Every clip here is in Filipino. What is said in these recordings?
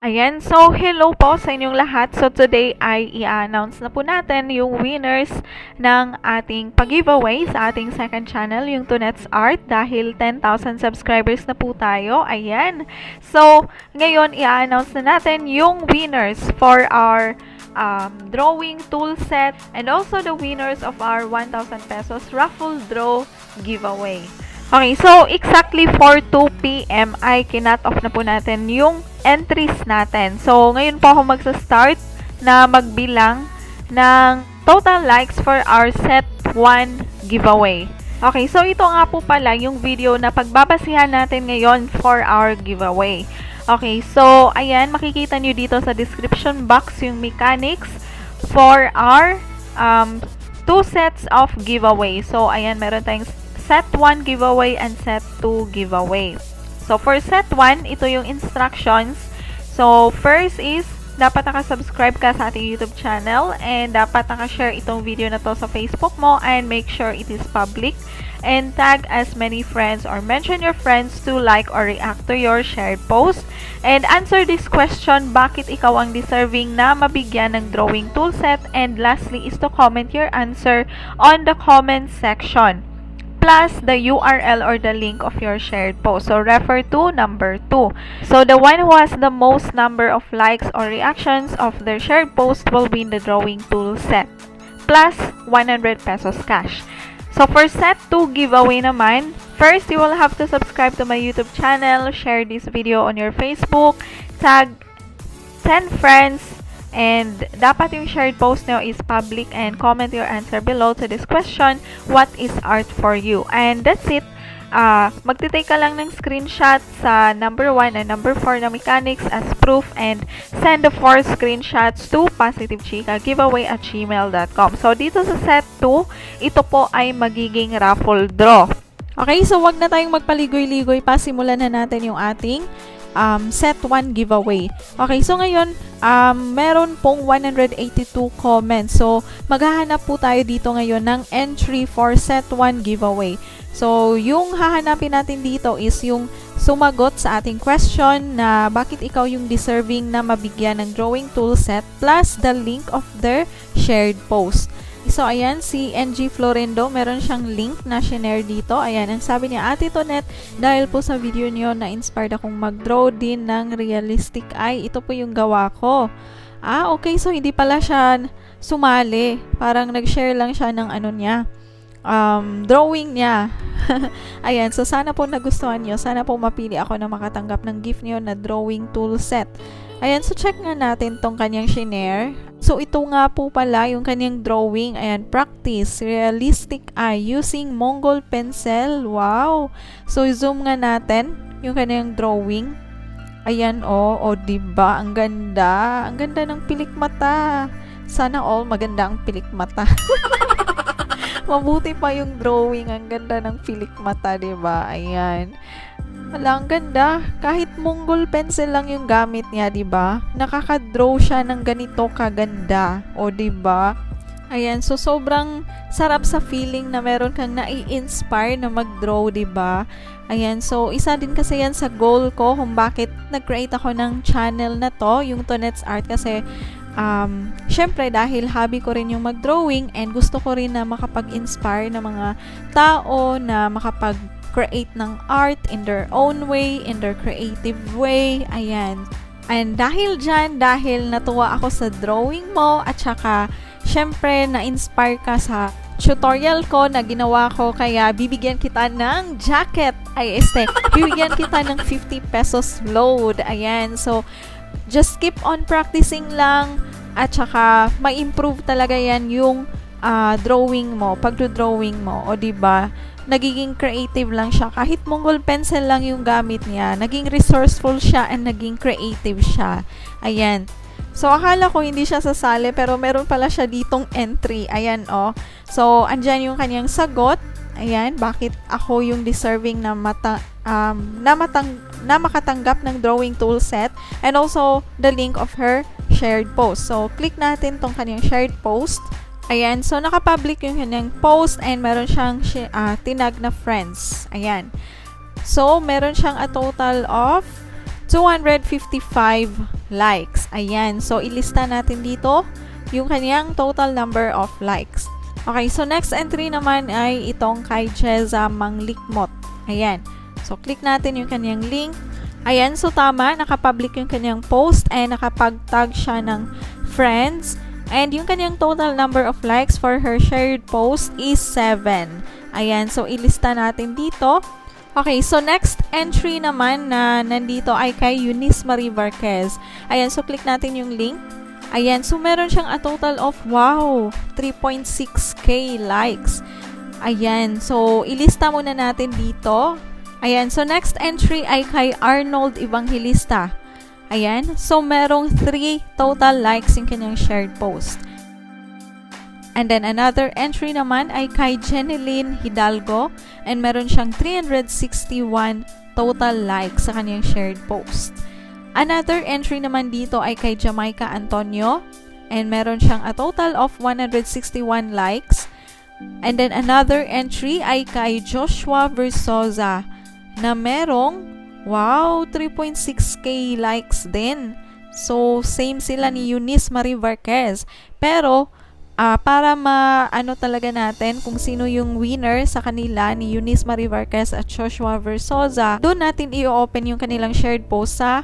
Ayan, so hello po sa inyong lahat. So today ay i-announce na po natin yung winners ng ating pag-giveaway sa ating second channel, yung Tonet's Art, dahil 10,000 subscribers na po tayo. Ayan. So, ngayon i-announce na natin yung winners for our drawing tool set and also the winners of our 1,000 pesos raffle draw giveaway. Okay, so exactly for 2 p.m. ay kinat off na po natin yung entries natin. So, ngayon po ako magsa-start na magbilang ng total likes for our set 1 giveaway. Okay, so ito nga po pala yung video na pagbabasihan natin ngayon for our giveaway. Okay, so ayan, makikita nyo dito sa description box yung mechanics for our 2 sets of giveaway. So, ayan, meron tayong set 1 giveaway and set 2 giveaway. So, for set 1, ito yung instructions. So, first is, dapat nakasubscribe ka sa ating YouTube channel and dapat nakashare itong video na to sa Facebook mo and make sure it is public and tag as many friends or mention your friends to like or react to your shared post and answer this question, bakit ikaw ang deserving na mabigyan ng drawing tool set, and lastly is to comment your answer on the comment section plus the URL or the link of your shared post. So, refer to number 2. So, the one who has the most number of likes or reactions of their shared post will win the drawing tool set plus 100 pesos cash. So, for set 2 giveaway naman, first, you will have to subscribe to my YouTube channel, share this video on your Facebook, tag 10 friends, and dapat yung shared post nyo is public and comment your answer below to this question, what is art for you? And that's it. Magtitake ka lang ng screenshot sa number 1 and number 4 na mechanics as proof and send the 4 screenshots to positivechikagiveaway@gmail.com. So, dito sa set 2, ito po ay magiging raffle draw. Okay, so wag na tayong magpaligoy-ligoy pa. Simulan na natin yung ating set 1 giveaway. Okay, so ngayon, meron pong 182 comments. So, maghahanap po tayo dito ngayon ng entry for set 1 giveaway. So, yung hahanapin natin dito is yung sumagot sa ating question na bakit ikaw yung deserving na mabigyan ng drawing tool set plus the link of their shared post. So, ayan, si NG Florendo, meron siyang link na shinare dito. Ayan, ang sabi niya, Ate Tonet, dahil po sa video niyo, na-inspired akong mag-draw din ng realistic eye. Ito po yung gawa ko. Okay, so hindi pala siya sumali. Parang nag-share lang siya ng ano niya, drawing niya. Ayan, so sana po nagustuhan niyo. Sana po mapili ako na makatanggap ng gift niyo na drawing tool set. Ayan, so check nga natin tong kanyang shinare. So, ito nga po pala yung kanyang drawing. Ayan, practice, realistic eye using Mongol pencil. Wow! So, zoom nga natin yung kanyang drawing. Ayan, diba? Ang ganda. Ang ganda ng pilik mata. Sana all maganda ang pilik mata. Mabuti pa yung drawing. Ang ganda ng pilik mata, diba? Ayan. Wala, ang ganda. Kahit Mongol pencil lang yung gamit niya, 'di ba? Nakaka-draw siya ng ganito kaganda, 'di ba? Ayan, so sobrang sarap sa feeling na meron kang nai-inspire na mag-draw, 'di ba? Ayan, so isa din kasi yan sa goal ko kung bakit nag-create ako ng channel na 'to, yung Tonet's Art, kasi syempre dahil hobby ko rin yung mag-drawing and gusto ko rin na makapag-inspire ng mga tao na create ng art in their own way, in their creative way. Ayan. And dahil dyan, dahil natuwa ako sa drawing mo at saka syempre na-inspire ka sa tutorial ko na ginawa ko, kaya bibigyan kita ng jacket. Bibigyan kita ng 50 pesos load. Ayan. So, just keep on practicing lang at saka ma-improve talaga yan yung drawing mo, pagdo-drawing mo, diba? Nagiging creative lang siya. Kahit Mongol pencil lang yung gamit niya, naging resourceful siya and naging creative siya. Ayan. So, akala ko hindi siya sasali, pero meron pala siya ditong entry. Ayan, So, andyan yung kanyang sagot. Ayan, bakit ako yung deserving na makatanggap ng drawing tool set, and also the link of her shared post. So, click natin tong kanyang shared post. Ayan, so naka-public yung kanyang post and meron siyang tinag na friends. Ayan. So, meron siyang a total of 255 likes. Ayan. So, ilista natin dito yung kanyang total number of likes. Okay, so next entry naman ay itong kay Cheza Manglikmot. Ayan. So, click natin yung kanyang link. Ayan, so tama, nakapublic yung kanyang post and nakapag-tag siya ng friends. And yung kanyang total number of likes for her shared post is 7. Ayan, so ilista natin dito. Okay, so next entry naman na nandito ay kay Eunice Marie Varquez. Ayan, so click natin yung link. Ayan, so meron siyang a total of, wow, 3.6k likes. Ayan, so ilista muna natin dito. Ayan, so next entry ay kay Arnold Evangelista. Ayan, so merong 3 total likes yung kanyang shared post. And then another entry naman ay kay Jeneline Hidalgo and meron siyang 361 total likes sa kanyang shared post. Another entry naman dito ay kay Jamaica Antonio and meron siyang a total of 161 likes. And then another entry ay kay Joshua Versosa na merong, wow, 3.6k likes din. So, same sila ni Eunice Marie Varquez. Pero, para maano talaga natin kung sino yung winner sa kanila ni Eunice Marie Varquez at Joshua Versosa, doon natin i-open yung kanilang shared post sa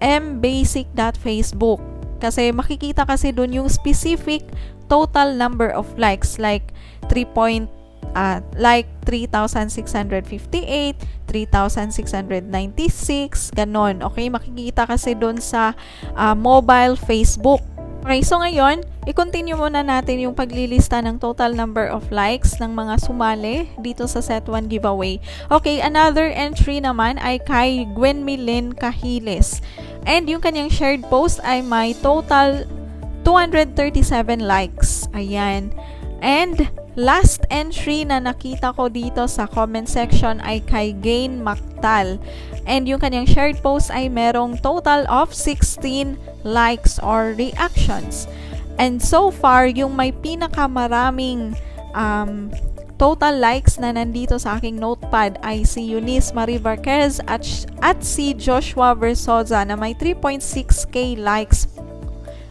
mbasic.facebook. Kasi makikita kasi doon yung specific total number of likes like 3,658, 3,696, ganon. Okay, makikita kasi doon sa mobile Facebook. Okay, so ngayon, i-continue muna natin yung paglilista ng total number of likes ng mga sumali dito sa Set 1 giveaway. Okay, another entry naman ay kay Gwenmilyn Cahiles. And yung kanyang shared post ay may total 237 likes. Ayan. And last entry na nakita ko dito sa comment section ay kay Gain Mactal. And yung kanyang shared post ay merong total of 16 likes or reactions. And so far, yung may pinakamaraming total likes na nandito sa aking notepad ay si Eunice Marie Varquez at si Joshua Versosa na may 3.6k likes.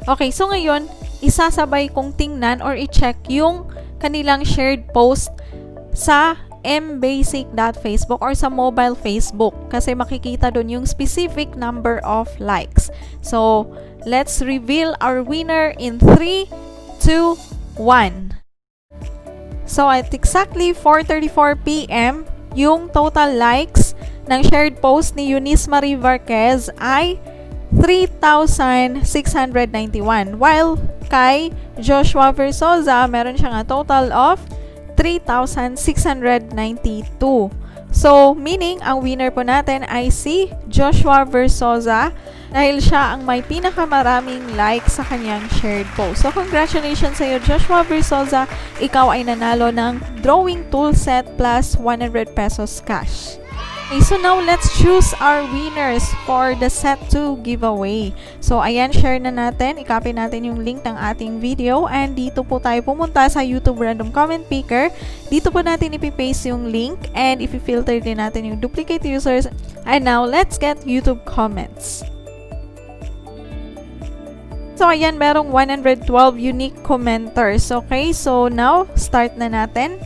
Okay, so ngayon, isasabay kong tingnan or i-check yung kanilang shared post sa mbasic.facebook or sa mobile Facebook kasi makikita doon yung specific number of likes. So, let's reveal our winner in 3, 2, 1. So, at exactly 4:34 p.m., yung total likes ng shared post ni Eunice Marie Varquez ay 3,691. While kay Joshua Versosa, meron siyang a total of 3,692. So, meaning, ang winner po natin ay si Joshua Versosa dahil siya ang may pinakamaraming likes sa kanyang shared post. So, congratulations sa iyo, Joshua Versosa. Ikaw ay nanalo ng Drawing Tool Set plus 100 pesos cash. Okay, so now let's choose our winners for the Set 2 giveaway. So, ayan, share na natin. I-copy natin yung link ng ating video and dito po tayo pumunta sa YouTube Random Comment Picker. Dito po natin ipipaste yung link and ipi-filter din natin yung duplicate users. And now, let's get YouTube comments. So, ayan, merong 112 unique commenters. Okay, so now, start na natin.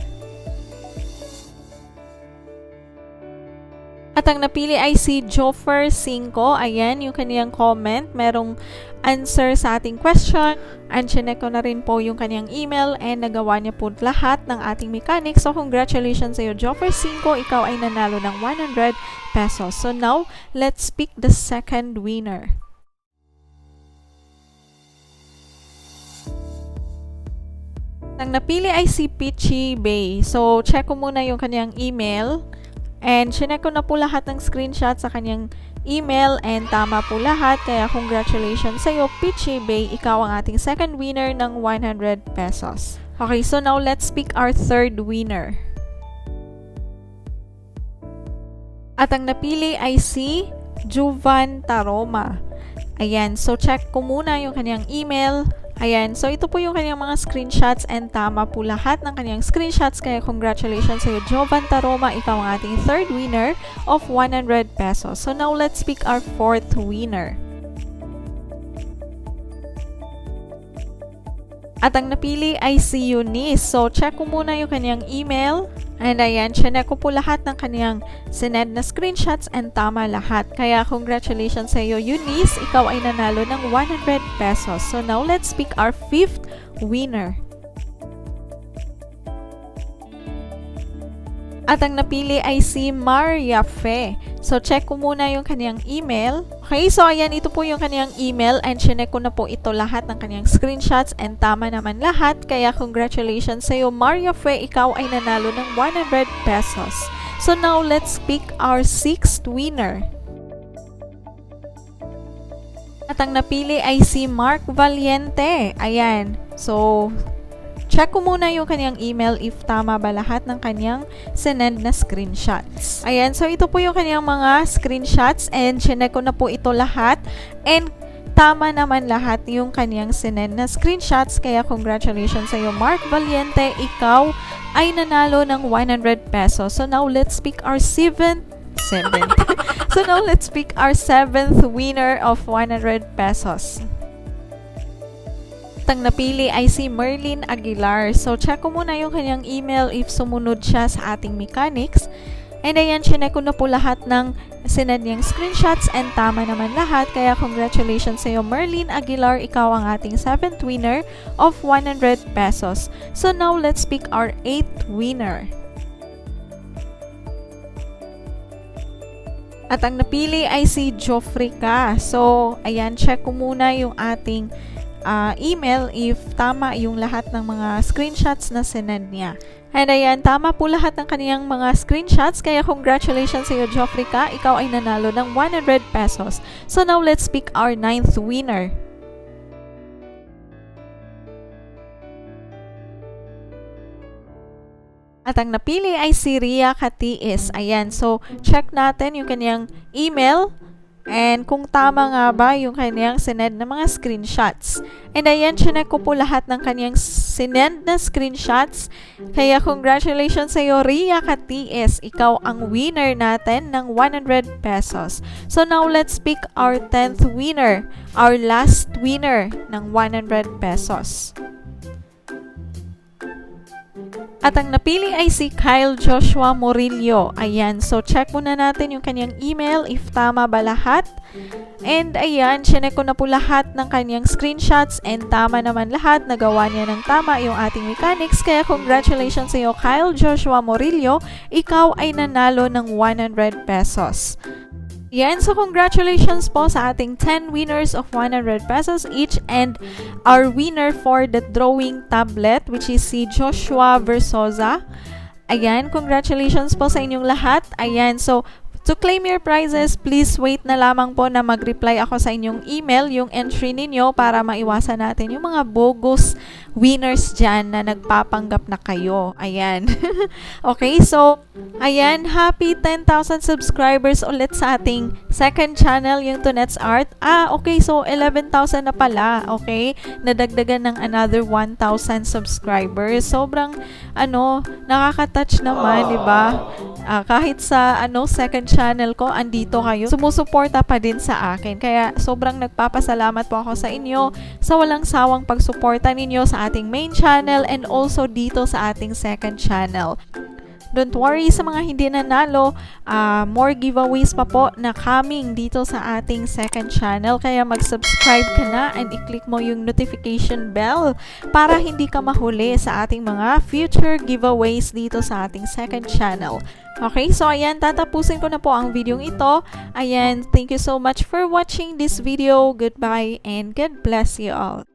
At ang napili ay si Joffer 5. Ayan, yung kaniyang comment. Merong answer sa ating question. And chinek ko na rin po yung kaniyang email and nagawa niya po lahat ng ating mechanics. So, congratulations sa iyo, Joffer 5. Ikaw ay nanalo ng 100 pesos. So, now, let's pick the second winner. Ang napili ay si Peachy Bay. So, check ko muna yung kaniyang email. And chinek ko na po lahat ng screenshot sa kanyang email and tama po lahat. Kaya congratulations sa iyo, Peachy Bay. Ikaw ang ating second winner ng 100 pesos. Okay, so now let's pick our third winner. At ang napili ay si Juvan Taroma. Ayan, so check ko muna yung kanyang email. Ayan, so ito po yung kanyang mga screenshots and tama po lahat ng kanyang screenshots. Kaya congratulations sa iyo, Jovan Taroma. Ikaw ang ating third winner of 100 pesos. So now let's pick our fourth winner. At ang napili ay si Eunice. So check ko muna yung kanyang email. And ayan, chinek ko po lahat ng kanyang sinend na screenshots and tama lahat. Kaya congratulations sa iyo, Eunice. Ikaw ay nanalo ng 100 pesos. So now let's pick our fifth winner. At ang napili ay si Maria Fe. So check ko muna yung kanyang email. Okay, so ayan, ito po yung kanyang email and chinek ko na po ito lahat ng kanyang screenshots and tama naman lahat. Kaya congratulations sa iyo, Maria Fe. Ikaw ay nanalo ng 100 pesos. So now let's pick our sixth winner. At ang napili ay si Mark Valiente. Ayan, so check ko muna yung kanyang email if tama ba lahat ng kanyang sinend na screenshots. Ayan, so ito po yung kanyang mga screenshots and chinek ko na po ito lahat. And tama naman lahat yung kanyang sinend na screenshots. Kaya congratulations sa iyo, Mark Valiente. Ikaw ay nanalo ng 100 pesos. So now let's pick our seventh winner of 100 pesos. Ang napili ay si Merlin Aguilar. So check ko muna yung kanyang email if sumunod siya sa ating mechanics. And ayan, chinek ko na po lahat ng sinend niyang screenshots and tama naman lahat. Kaya congratulations sa iyo, Merlin Aguilar. Ikaw ang ating 7th winner of 100 pesos. So now let's pick our 8th winner. At ang napili ay si Joffrey Ka. So ayan, check ko muna yung ating email if tama yung lahat ng mga screenshots na sinend niya. And ayan, tama po lahat ng kaniyang mga screenshots. Kaya congratulations sa iyo, Joffrey Ka. Ikaw ay nanalo ng 100 pesos. So now let's pick our 9th winner. At ang napili ay si Ria Katiis. Ayan, so check natin yung kaniyang email. And kung tama nga ba yung kanyang sinend na mga screenshots. And ayan, chinek ko po lahat ng kanyang sinend na screenshots. Kaya congratulations sa iyo, Ria Katiis. Ikaw ang winner natin ng 100 pesos. So now let's pick our 10th winner. Our last winner ng 100 pesos. At ang napili ay si Kyle Joshua Morillo. Ayan, so check muna natin yung kanyang email if tama ba lahat. And ayan, chinek ko na po lahat ng kanyang screenshots and tama naman lahat. Nagawa niya ng tama yung ating mechanics. Kaya congratulations sa iyo, Kyle Joshua Morillo. Ikaw ay nanalo ng 100 pesos. Yan, so congratulations po sa ating 10 winners of 100 pesos each and our winner for the drawing tablet which is si Joshua Versosa. Ayan, congratulations po sa inyong lahat. Ayan, so to claim your prizes, please wait na lamang po na mag-reply ako sa inyong email, yung entry ninyo para maiwasan natin yung mga bogus winners dyan na nagpapanggap na kayo. Ayan. Okay, so ayan, happy 10,000 subscribers ulit sa ating second channel, yung Tonet's Art. Okay, so 11,000 na pala. Okay, nadagdagan ng another 1,000 subscribers. Sobrang nakaka-touch naman, di ba? Kahit sa second channel ko, andito kayo. Sumusuporta pa din sa akin. Kaya sobrang nagpapasalamat po ako sa inyo sa walang sawang pagsuporta ninyo sa ating main channel and also dito sa ating second channel. Don't worry sa mga hindi nanalo, more giveaways pa po na coming dito sa ating second channel. Kaya mag-subscribe ka na and i-click mo yung notification bell para hindi ka mahuli sa ating mga future giveaways dito sa ating second channel. Okay, so ayan, tatapusin ko na po ang video ito. Ayan, thank you so much for watching this video. Goodbye and God bless you all.